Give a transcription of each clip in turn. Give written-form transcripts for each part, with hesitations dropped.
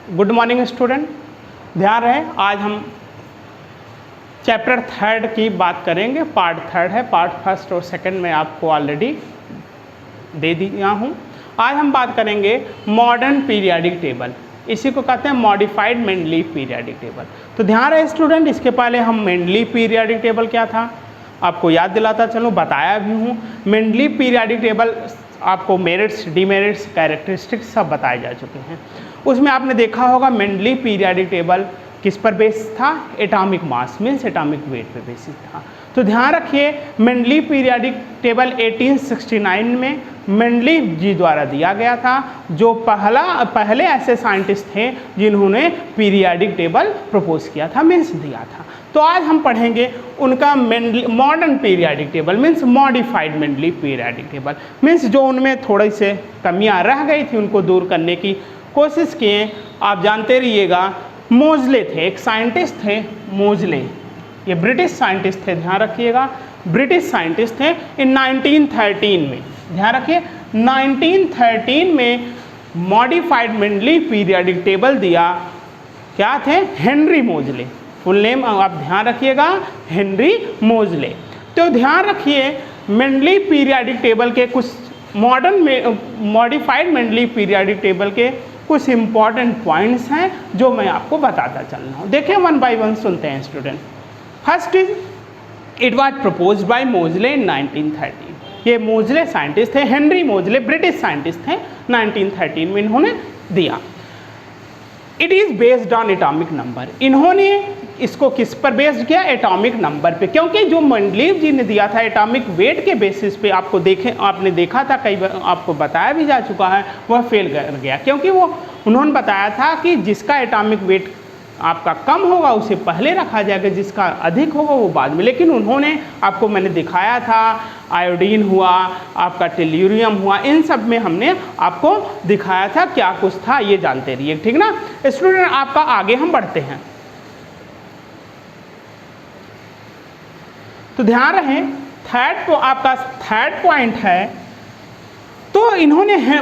Good morning student. ध्यान रहे, आज हम चैप्टर 3 की बात करेंगे। पार्ट 3 है, पार्ट 1 और 2 में आपको ऑलरेडी दे दिया हूँ। आज हम बात करेंगे मॉडर्न पीरियाडिक टेबल, इसी को कहते हैं मॉडिफाइड मेंडलीव पीरियाडिक टेबल। तो ध्यान रहे स्टूडेंट, इसके पहले हम मेंडलीव पीरियाडिक टेबल क्या था आपको याद दिलाता चलो, बताया भी हूँ। मेंडलीव पीरियाडिक टेबल आपको मेरिट्स, डीमेरिट्स, कैरेक्टरिस्टिक्स सब बताए जा चुके हैं। उसमें आपने देखा होगा मेंडलीव पीरियाडिक टेबल किस पर बेस था? Atomic mass means atomic weight पर बेसिस था। तो ध्यान रखिए, मेंडलीव पीरियाडिक टेबल 1869 में मेंडलीव जी द्वारा दिया गया था, जो पहले ऐसे साइंटिस्ट थे जिन्होंने पीरियाडिक टेबल प्रपोज किया था, मीन्स दिया था। तो आज हम पढ़ेंगे उनका modern periodic table means modified Mendeleev periodic table, means जो उनमें थोड़ी से कमियां रह गई थी उनको दूर करने की कोशिश किए। आप जानते रहिएगा, मोजले थे, एक साइंटिस्ट थे मोजले, ये ब्रिटिश साइंटिस्ट थे, ध्यान रखिएगा, ब्रिटिश साइंटिस्ट थे। इन 1913 में, ध्यान रखिए 1913 में मॉडिफाइड मेंडलीव पीरियाडिक टेबल दिया। क्या थे? हेनरी मोजले, फुल नेम आप ध्यान रखिएगा, हेनरी मोजले। तो ध्यान रखिए, मेंडलीव पीरियाडिक टेबल के कुछ मॉडिफाइड मेंडलीव पीरियाडिक टेबल के कुछ इंपॉर्टेंट पॉइंट्स हैं जो मैं आपको बताता चल रहा हूँ। देखिए वन बाय वन सुनते हैं student. First is it was proposed by मोजले इन 1913। ये मोजले साइंटिस्ट थे, हेनरी मोजले ब्रिटिश साइंटिस्ट थे, 1913 में इन्होंने दिया। It is based on atomic number. इन्होंने इसको किस पर बेस्ड किया? एटॉमिक नंबर पे, क्योंकि जो मेंडलीव जी ने दिया था एटॉमिक वेट के बेसिस पे आपने देखा था, कई बार आपको बताया भी जा चुका है, वह फेल कर गया, क्योंकि वो उन्होंने बताया था कि जिसका एटॉमिक वेट आपका कम होगा उसे पहले रखा जाएगा, जिसका अधिक होगा वो बाद में। लेकिन उन्होंने आपको मैंने दिखाया था, आयोडीन हुआ, आपका टेल्यूरियम हुआ, इन सब में हमने आपको दिखाया था क्या कुछ था, ये जानते रहिए, ठीक ना स्टूडेंट। आपका आगे हम बढ़ते हैं, तो ध्यान रहे आपका थर्ड पॉइंट है। तो इन्होंने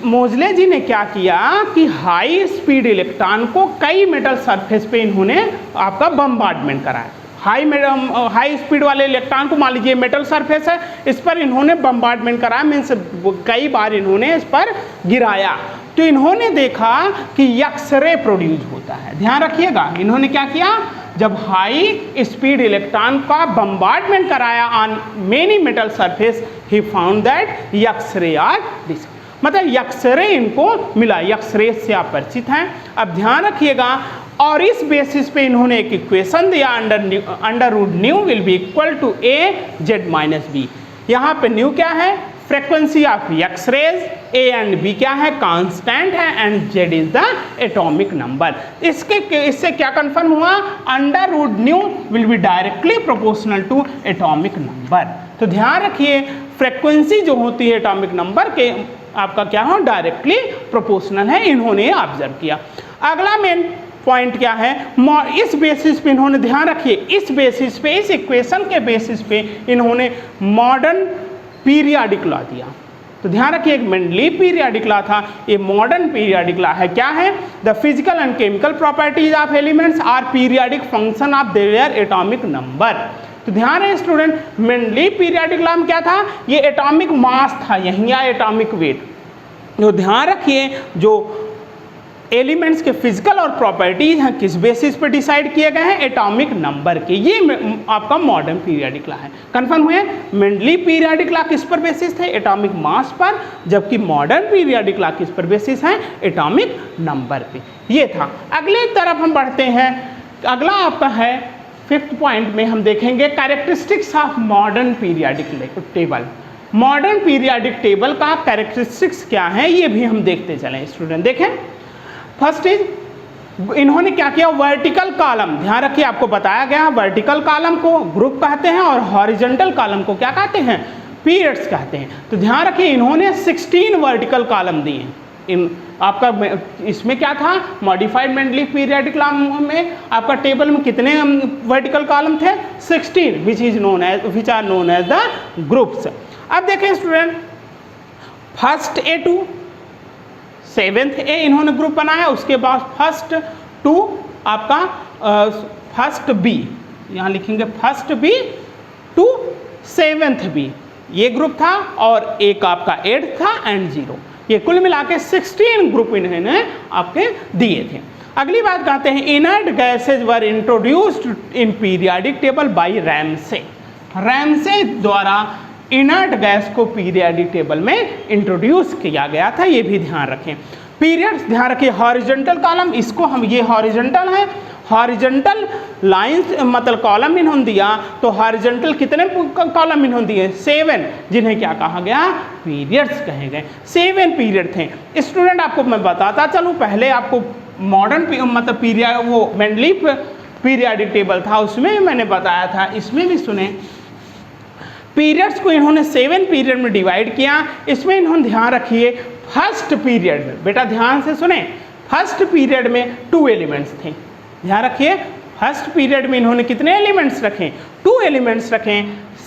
मोजले जी ने क्या किया कि हाई स्पीड इलेक्ट्रॉन को कई मेटल सरफेस पे इन्होंने आपका बम्बार्डमेंट कराया। हाई स्पीड वाले इलेक्ट्रॉन को मान लीजिए मेटल सरफेस है, इस पर इन्होंने बम्बार्डमेंट कराया, मीन्स कई बार इन्होंने इस पर गिराया। तो इन्होंने देखा कि एक्सरे प्रोड्यूस होता है। ध्यान रखिएगा, इन्होंने क्या किया? जब हाई स्पीड इलेक्ट्रॉन का बम्बार्डमेंट कराया on many metal surface, he found that X-ray are this, मतलब एक्सरे इनको मिला, एक्सरे से आप परिचित हैं। अब ध्यान रखिएगा, और इस बेसिस पे इन्होंने एक इक्वेशन दिया, under root nu will be equal to A Z minus B. यहाँ पे न्यू क्या है? Frequency of X-rays, A and B क्या है? कांस्टेंट है, and Z is the atomic number. इससे क्या कंफर्म हुआ? Under root nu will be directly proportional to atomic number. तो ध्यान रखिए, फ्रीक्वेंसी जो होती है एटॉमिक नंबर के आपका क्या हो? डायरेक्टली प्रोपोर्शनल है, इन्होंने ऑब्जर्व किया। अगला मेन पॉइंट क्या है? इस बेसिस पे इन्होंने, ध्यान रखिए, इस बेसिस पे, इस इक्वेशन के बेसिस पे इन्होंने मॉडर्न पीरियाडिक लॉ दिया। तो ध्यान रखिए, एक मेंडलीव पीरियाडिक लॉ था, ये मॉडर्न पीरियाडिक लॉ है। क्या है? The physical and chemical properties of elements are periodic function of their atomic number. तो ध्यान है स्टूडेंट, मेंडलीव पीरियाडिक लॉ में क्या था? ये एटॉमिक मास था, यहीं आया एटॉमिक वेट। तो ध्यान रखिए, जो एलिमेंट्स के फिजिकल और प्रॉपर्टीज हैं किस बेसिस पे डिसाइड किए गए हैं? एटॉमिक नंबर के। ये आपका मॉडर्न पीरियाडिक लॉ है। कंफर्म हुए? मेंडलीव पीरियाडिक लॉ किस पर बेसिस थे? एटॉमिक मास पर, जबकि मॉडर्न पीरियाडिक लॉ किस पर बेसिस है? एटॉमिक नंबर पे। ये था। अगले तरफ हम बढ़ते हैं, अगला आपका है 5th पॉइंट में हम देखेंगे characteristics of modern periodic table. Modern periodic table का कैरेक्टरिस्टिक्स क्या है ये भी हम देखते चलें स्टूडेंट। देखें, फर्स्ट इज इन्होंने क्या किया? वर्टिकल कॉलम, ध्यान रखिए, आपको बताया गया वर्टिकल कॉलम को ग्रुप कहते हैं और हॉरिजॉन्टल कॉलम को क्या कहते हैं? पीरियड्स कहते हैं। तो ध्यान रखिए, इन्होंने 16 वर्टिकल कॉलम दिए। इन आपका इसमें क्या था? मॉडिफाइड मेंडलीव पीरियाडिक लॉ में आपका टेबल में कितने वर्टिकल कॉलम थे? 16, which are known as the groups. अब देखें स्टूडेंट, फर्स्ट A2, 7th ए इन्होंने ग्रुप बनाया, उसके बाद फर्स्ट टू आपका फर्स्ट बी, यहाँ लिखेंगे first B to 7th B, ये ग्रुप था, और एक आपका 8th था एंड 0, ये कुल मिला के 16 ग्रुप इन्होंने आपके दिए थे। अगली बात कहते हैं inert gases were introduced in periodic table by Ramsay. Ramsay द्वारा इनर्ट गैस को पीरियाडिक टेबल में इंट्रोड्यूस किया गया था, ये भी ध्यान रखें। पीरियड्स ध्यान रखिए, हॉरिजॉन्टल कॉलम, इसको हम, ये हॉरिजॉन्टल है, हॉरिजॉन्टल लाइंस मतलब कॉलम इन्होंने दिया, तो हॉरिजॉन्टल कितने कॉलम इन्होंने दिए? 7, जिन्हें क्या कहा गया? पीरियड्स कहे गए। 7 पीरियड थे। स्टूडेंट आपको मैं बताता चलूँ, पहले आपको मॉडर्न मतलब पीरियड, वो मेंडलीफ पीरियाडिक टेबल था, उसमें मैंने बताया था, इसमें भी सुने, पीरियड्स को इन्होंने 7 पीरियड में डिवाइड किया। इसमें इन्होंने ध्यान रखिए, फर्स्ट पीरियड में, बेटा ध्यान से सुने, फर्स्ट पीरियड में 2 एलिमेंट्स थे। ध्यान रखिए, फर्स्ट पीरियड में इन्होंने कितने एलिमेंट्स रखे? 2 एलिमेंट्स रखे।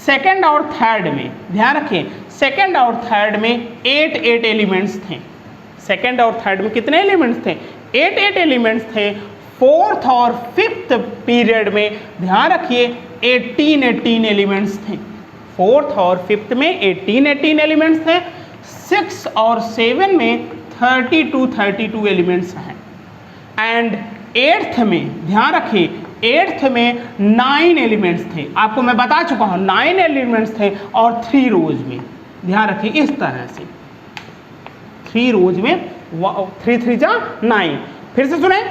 सेकंड और थर्ड में, ध्यान रखिए, सेकंड और थर्ड में 8 एलिमेंट्स थे। सेकंड और थर्ड में कितने एलिमेंट्स थे? 8 एलिमेंट्स थे। फोर्थ और फिफ्थ पीरियड में ध्यान रखिए 18 एलिमेंट्स थे। फोर्थ और फिफ्थ में 18 एलिमेंट्स थे। 6 और 7 में 32 एलिमेंट्स हैं। एंड 8th में ध्यान रखिए, 8th में 9 एलिमेंट्स थे। आपको मैं बता चुका हूँ 9 एलिमेंट्स थे, और 3 रोज में, ध्यान रखिए इस तरह से 3 रोज में 3 3 जा 9। फिर से सुने,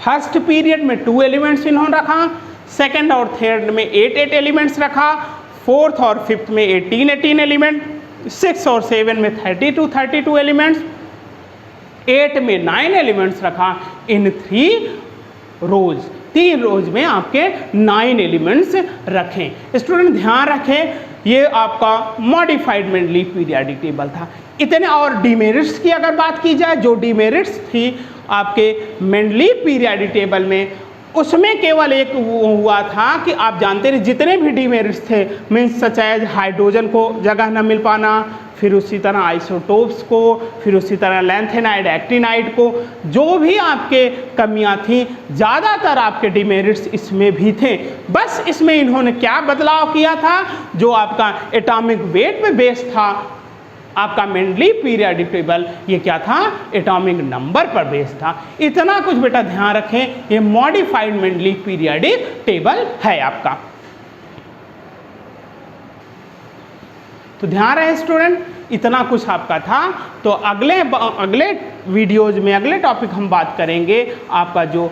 फर्स्ट पीरियड में 2 एलिमेंट्स इन्होंने रखा, सेकंड और थर्ड में 8 एलिमेंट्स रखा, फोर्थ और फिफ्थ में 18 एलिमेंट, 6 और 7 में 32 एलिमेंट्स, 8 में 9 एलिमेंट्स रखा। इन 3 रोज में आपके 9 एलिमेंट्स रखें। स्टूडेंट ध्यान रखें, ये आपका मॉडिफाइड मेंडलीफ पीरियाडिक टेबल था। इतने, और डिमेरिट्स की अगर बात की जाए, जो डिमेरिट्स थी आपके मेंडलीफ पीरियाडिक टेबल में, उसमें केवल एक वो हुआ था कि आप जानते हैं जितने भी डिमेरिट्स थे, मीन्स सच एज हाइड्रोजन को जगह न मिल पाना, फिर उसी तरह आइसोटोप्स को, फिर उसी तरह लैंथेनाइड एक्टिनाइड को, जो भी आपके कमियां थी, ज़्यादातर आपके डिमेरिट्स इसमें भी थे। बस इसमें इन्होंने क्या बदलाव किया था, जो आपका एटॉमिक वेट पे बेस था, आपका मेंडलीफ पीरियाडिक टेबल ये क्या था? एटॉमिक नंबर पर बेस था। इतना कुछ बेटा ध्यान रखें, ये मॉडिफाइड मेंडलीफ पीरियाडिक टेबल है आपका। तो ध्यान रहे स्टूडेंट, इतना कुछ आपका था। तो अगले वीडियोज में, अगले टॉपिक हम बात करेंगे आपका जो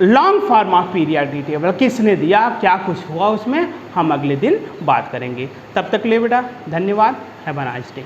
long form of periodic table किसने दिया, क्या कुछ हुआ उसमें, हम अगले दिन बात करेंगे। तब तक ले बेटा धन्यवाद, हैव अ नाइस डे।